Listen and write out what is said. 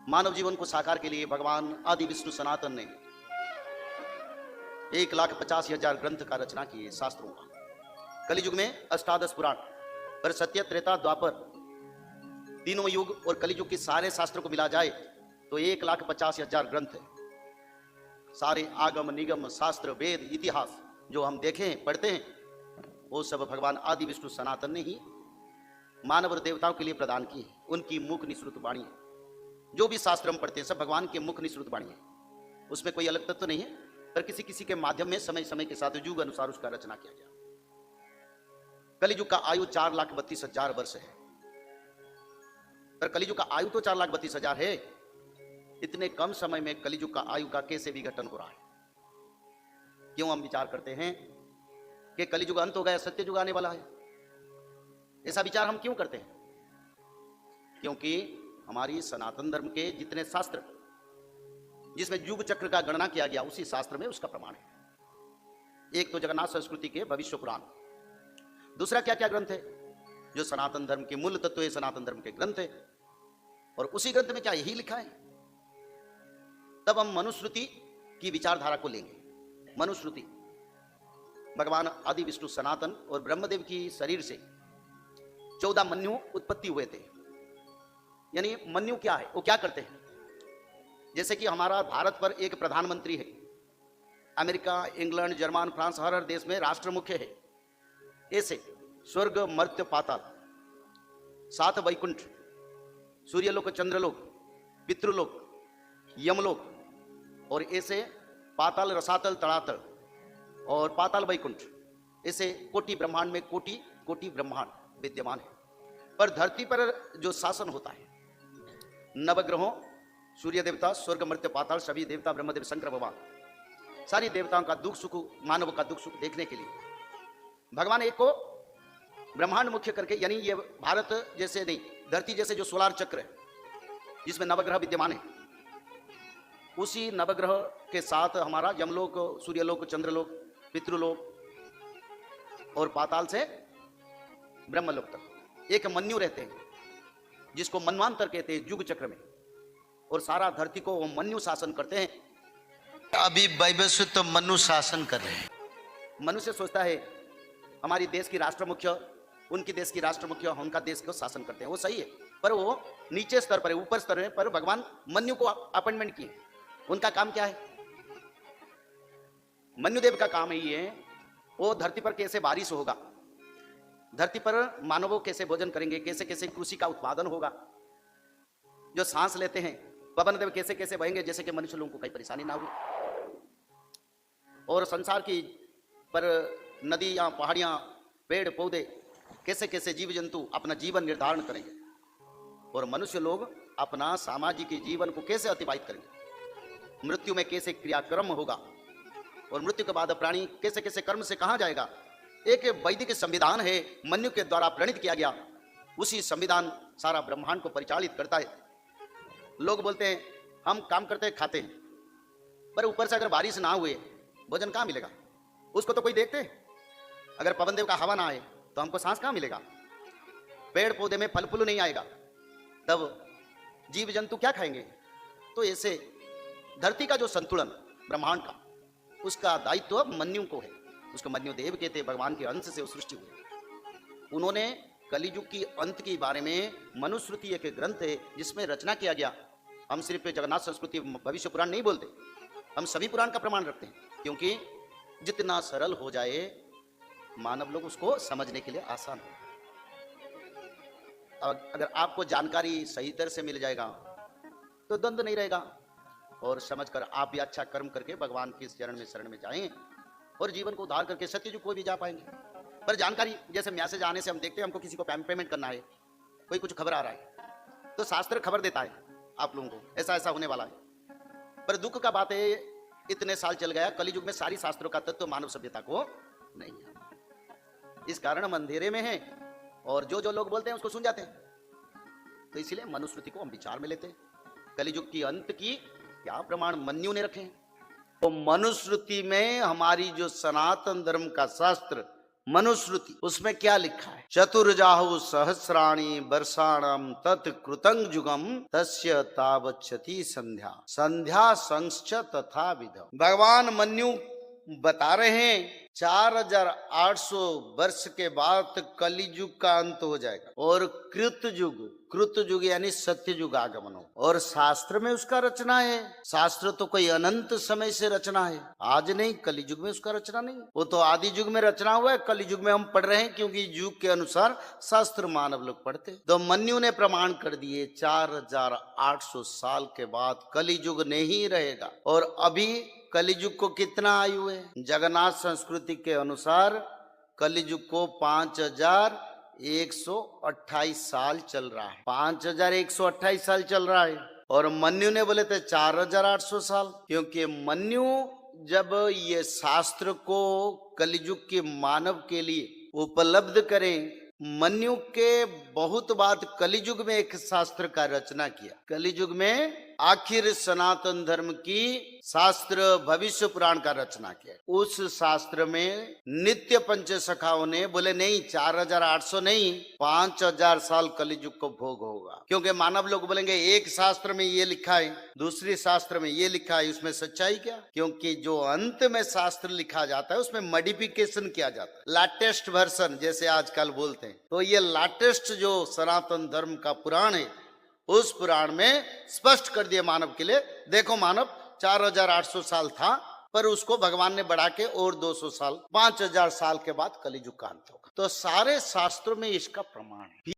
मानव जीवन को साकार के लिए भगवान आदि विष्णु सनातन ने 1,85,000 ग्रंथ का रचना किए शास्त्रों का। कलियुग में अष्टादश पुराण पर सत्य त्रेता द्वापर तीनों युग और कलियुग के सारे शास्त्रों को मिला जाए तो 1,85,000 ग्रंथ है। सारे आगम निगम शास्त्र वेद इतिहास जो हम देखें पढ़ते हैं वो सब भगवान आदि विष्णु सनातन ने ही मानव और देवताओं के लिए प्रदान की है। उनकी मुख निसृत वाणी है। जो भी शास्त्र हम पढ़ते हैं सब भगवान के मुख निसृत वाणी है। उसमें कोई अलग तत्व नहीं है, पर किसी किसी के माध्यम में समय समय के साथ युग अनुसार उसका रचना किया गया। कलियुग का आयु 4,32,000 वर्ष है। पर कलियुग का आयु तो 4,32,000 है। इतने कम समय में कलियुग का आयु का कैसे विघटन हो रहा है? क्यों हम विचार करते हैं कि कलियुग अंत हो गया, सत्य युग आने वाला है? ऐसा विचार हम क्यों करते हैं? क्योंकि हमारी सनातन धर्म के जितने शास्त्र जिसमें युग चक्र का गणना किया गया उसी शास्त्र में उसका प्रमाण है। एक तो जगन्नाथ संस्कृति के भविष्य पुराण, दूसरा क्या क्या ग्रंथ है जो सनातन धर्म के मूल तत्व है, सनातन धर्म के ग्रंथ है। और उसी ग्रंथ में क्या यही लिखा है? तब हम मनुस्मृति की विचारधारा को लेंगे। मनुस्मृति भगवान आदि विष्णु सनातन और ब्रह्मदेव की शरीर से 14 मन्यु उत्पत्ति हुए थे। यानी मन्यु क्या है, वो क्या करते हैं? जैसे कि हमारा भारत पर एक प्रधानमंत्री है, अमेरिका इंग्लैंड जर्मन फ्रांस हर देश में राष्ट्र मुख्य है। ऐसे स्वर्ग मर्त्य पाताल 7 वैकुंठ, सूर्यलोक चंद्रलोक पितृलोक यमलोक और ऐसे पाताल रसातल तड़ातल और पाताल वैकुंठ, ऐसे कोटि ब्रह्मांड में कोटि कोटि ब्रह्मांड विद्यमान है। पर धरती पर जो शासन होता है, नवग्रहों सूर्य देवता स्वर्ग मर्त्य पाताल सभी देवता ब्रह्मदेव शंकर भगवान सारी देवताओं का दुख सुख मानव का दुख सुख देखने के लिए भगवान एक को ब्रह्मांड मुख्य करके, यानी ये भारत जैसे नहीं, धरती जैसे जो सोलार चक्र है जिसमें नवग्रह विद्यमान है, उसी नवग्रह के साथ हमारा यमलोक सूर्यलोक चंद्रलोक पितृलोक और पाताल से ब्रह्मलोक तक एक मन्यु रहते हैं जिसको मनवांतर कहते हैं युग चक्र में। और सारा धरती को वो मन्यु शासन करते हैं। अभी वैवस्वत तो मनु शासन कर रहे हैं। मनुष्य सोचता है हमारी देश की राष्ट्र मुख्य, उनकी देश की राष्ट्र मुख्य, उनका देश को शासन करते हैं, वो सही है। पर वो नीचे स्तर पर है, ऊपर स्तर है। पर भगवान मन्यु को अपॉइंटमेंट किए। उनका काम क्या है? मन्युदेव का काम ही है वो धरती पर कैसे बारिश होगा, धरती पर मानवों कैसे भोजन करेंगे, कैसे कैसे कृषि का उत्पादन होगा, जो सांस लेते हैं पवन देव कैसे कैसे बहेंगे जैसे कि मनुष्य लोगों को कोई परेशानी ना हो, और संसार की पर नदियां पहाड़ियां पेड़ पौधे कैसे कैसे जीव जंतु अपना जीवन निर्धारण करेंगे, और मनुष्य लोग अपना सामाजिक जीवन को कैसे अतिबाहित करेंगे, मृत्यु में कैसे क्रियाक्रम होगा, और मृत्यु के बाद प्राणी कैसे कैसे कर्म से कहाँ जाएगा। एक वैदिक संविधान है मन्यु के द्वारा प्रणीत किया गया। उसी संविधान सारा ब्रह्मांड को परिचालित करता है। लोग बोलते हैं हम काम करते हैं खाते हैं, पर ऊपर से अगर बारिश ना हुए भोजन कहाँ मिलेगा? उसको तो कोई देखते हैं। अगर पवन देव का हवा ना आए तो हमको सांस कहाँ मिलेगा? पेड़ पौधे में फल फूल नहीं आएगा, तब जीव जंतु क्या खाएंगे? तो ऐसे धरती का जो संतुलन ब्रह्मांड का, उसका दायित्व मन्यु को है। उसको मन्यु देव कहते हैं। भगवान के अंश से वो सृष्टि हुई। उन्होंने कलियुग की अंत के बारे में मनुस्मृति एक ग्रंथ है जिसमें रचना किया गया। हम सिर्फ जगन्नाथ संस्कृति भविष्य पुराण नहीं बोलते, हम सभी पुराण का प्रमाण रखते हैं, क्योंकि जितना सरल हो जाए मानव लोग उसको समझने के लिए आसान हो। अगर आपको जानकारी सही तरह से मिल जाएगा तो द्वंद्व नहीं रहेगा, और समझकर आप भी अच्छा कर्म करके भगवान के चरण में शरण में जाएं और जीवन को उद्धार करके सत्य युग को भी जा पाएंगे। पर जानकारी जैसे मैसेज आने से हम देखते हैं हमको किसी को पेमेंट करना है, कोई कुछ खबर आ रहा है तो शास्त्र खबर देता है आप लोगों को ऐसा ऐसा होने वाला है। पर दुख का बात है इतने साल चल गया, कलियुग में सारी शास्त्रों का तत्व मानव सभ्यता को नहीं है। इस कारण हम अंधेरे में हैं और जो जो लोग बोलते हैं उसको सुन जाते हैं। तो इसलिए मनुस्मृति को हम विचार में लेते हैं। कलियुग की अंत की क्या प्रमाण मन्यु ने रखे हैं? तो मनुस्मृति में हमारी जो सनातन धर्म का शास्त्र मनुश्रुति, उसमें क्या लिखा है? चतुर्जाहु सहस्राणि वर्षाणम तत्कृतं जुगम तस्य तावच्छति संध्या संध्या संश्च तथा विधम। भगवान मन्यु बता रहे हैं 4800 वर्ष के बाद कलियुग का अंत हो जाएगा और कृत युग यानी सत्य युग आगमन हो। और शास्त्र में उसका रचना है। शास्त्र तो कोई अनंत समय से रचना है, आज नहीं, कलियुग में उसका रचना नहीं। वो तो आदि युग में रचना हुआ है, कलियुग में हम पढ़ रहे हैं क्योंकि युग के अनुसार शास्त्र मानव लोग पढ़ते। तो मन्यु ने प्रमाण कर दिए 4800 साल के बाद कलियुग नहीं रहेगा। और अभी कलियुग को कितना आयु है? जगन्नाथ संस्कृति के अनुसार कलियुग को 5128 साल चल रहा है। 5128 साल चल रहा है। और मन्यु ने बोले थे 4800 साल, क्योंकि मन्यु जब ये शास्त्र को कलियुग के मानव के लिए उपलब्ध करें, मन्यु के बहुत बाद कलियुग में एक शास्त्र का रचना किया। कलियुग में आखिर सनातन धर्म की शास्त्र भविष्य पुराण का रचना किया। उस शास्त्र में नित्य पंचसखाओं ने बोले नहीं 4800 नहीं, 5000 साल कलियुग को भोग होगा। क्योंकि मानव लोग बोलेंगे एक शास्त्र में ये लिखा है, दूसरी शास्त्र में ये लिखा है, उसमें सच्चाई क्या? क्योंकि जो अंत में शास्त्र लिखा जाता है उसमें मॉडिफिकेशन किया जाता है, लेटेस्ट वर्जन जैसे आजकल बोलते हैं। तो ये लेटेस्ट जो सनातन धर्म का पुराण है, उस पुराण में स्पष्ट कर दिया मानव के लिए, देखो मानव 4800 साल था, पर उसको भगवान ने बढ़ा के और 200 साल 5000 साल के बाद कलियुग का अंत होगा। तो सारे शास्त्रों में इसका प्रमाण है।